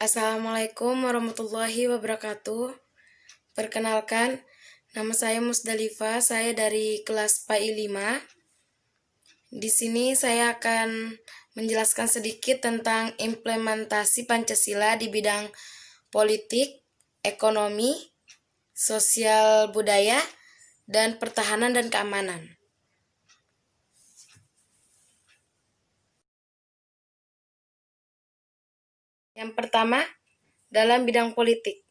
Assalamualaikum warahmatullahi wabarakatuh. Perkenalkan, nama saya Musdalifah, saya dari kelas PAI 5. Di sini saya akan menjelaskan sedikit tentang implementasi Pancasila di bidang politik, ekonomi, sosial budaya, dan pertahanan dan keamanan. Yang pertama, dalam bidang politik.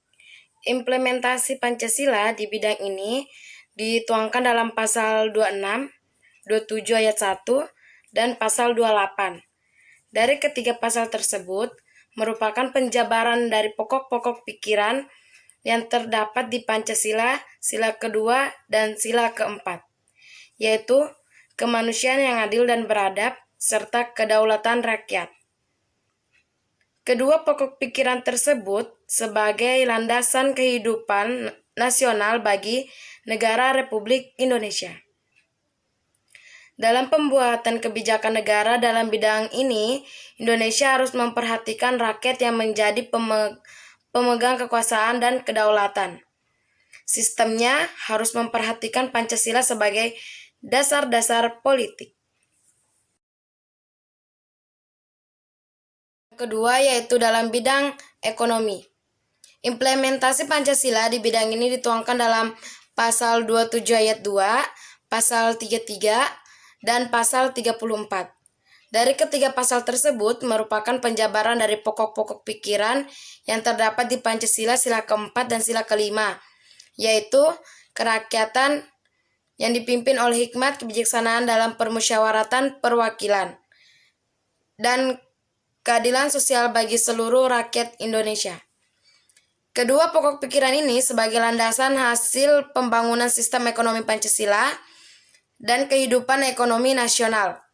Implementasi Pancasila di bidang ini dituangkan dalam pasal 26, 27 ayat 1, dan pasal 28. Dari ketiga pasal tersebut merupakan penjabaran dari pokok-pokok pikiran yang terdapat di Pancasila, sila kedua, dan sila keempat, yaitu kemanusiaan yang adil dan beradab, serta kedaulatan rakyat. Kedua pokok pikiran tersebut sebagai landasan kehidupan nasional bagi negara Republik Indonesia. Dalam pembuatan kebijakan negara dalam bidang ini, Indonesia harus memperhatikan rakyat yang menjadi pemegang kekuasaan dan kedaulatan. Sistemnya harus memperhatikan Pancasila sebagai dasar-dasar politik. Kedua yaitu dalam bidang ekonomi. Implementasi Pancasila di bidang ini dituangkan dalam pasal 27 ayat 2, pasal 33, dan pasal 34. Dari ketiga pasal tersebut merupakan penjabaran dari pokok-pokok pikiran yang terdapat di Pancasila sila keempat dan sila kelima, yaitu kerakyatan yang dipimpin oleh hikmat kebijaksanaan dalam permusyawaratan perwakilan, dan keadilan sosial bagi seluruh rakyat Indonesia. Kedua pokok pikiran ini sebagai landasan hasil pembangunan sistem ekonomi Pancasila dan kehidupan ekonomi nasional.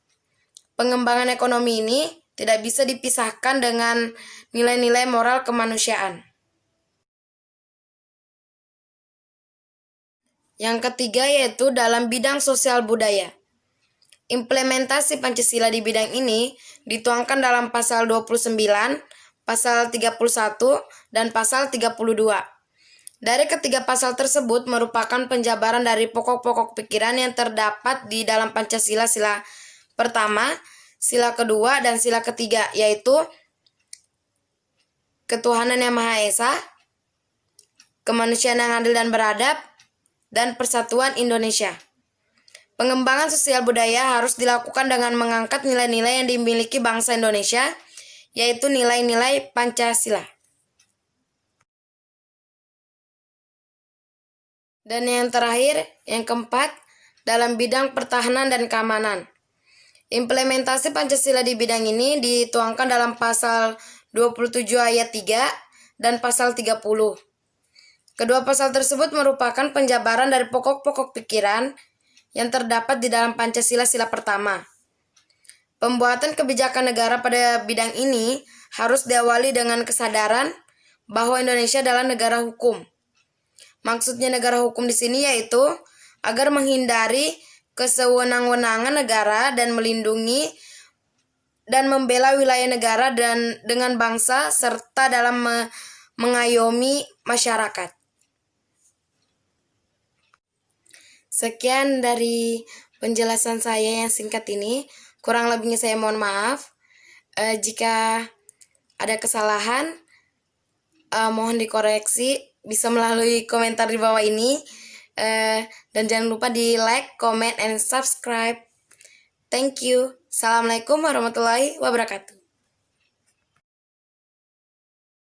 Pengembangan ekonomi ini tidak bisa dipisahkan dengan nilai-nilai moral kemanusiaan. Yang ketiga yaitu dalam bidang sosial budaya. Implementasi Pancasila di bidang ini dituangkan dalam pasal 29, pasal 31, dan pasal 32. Dari ketiga pasal tersebut merupakan penjabaran dari pokok-pokok pikiran yang terdapat di dalam Pancasila sila pertama, sila kedua, dan sila ketiga, yaitu ketuhanan yang Maha Esa, kemanusiaan yang adil dan beradab, dan persatuan Indonesia. Pengembangan sosial budaya harus dilakukan dengan mengangkat nilai-nilai yang dimiliki bangsa Indonesia, yaitu nilai-nilai Pancasila. Dan yang terakhir, yang keempat, dalam bidang pertahanan dan keamanan. Implementasi Pancasila di bidang ini dituangkan dalam pasal 27 ayat 3 dan pasal 30. Kedua pasal tersebut merupakan penjabaran dari pokok-pokok pikiran yang terdapat di dalam Pancasila sila pertama. Pembuatan kebijakan negara pada bidang ini harus diawali dengan kesadaran bahwa Indonesia adalah negara hukum. Maksudnya negara hukum di sini yaitu agar menghindari kesewenang-wenangan negara dan melindungi dan membela wilayah negara dan dengan bangsa serta dalam mengayomi masyarakat. Sekian dari penjelasan saya yang singkat ini. Kurang lebihnya saya mohon maaf. Jika ada kesalahan, mohon dikoreksi. Bisa melalui komentar di bawah ini. Dan jangan lupa di like, comment, and subscribe. Thank you. Assalamualaikum warahmatullahi wabarakatuh.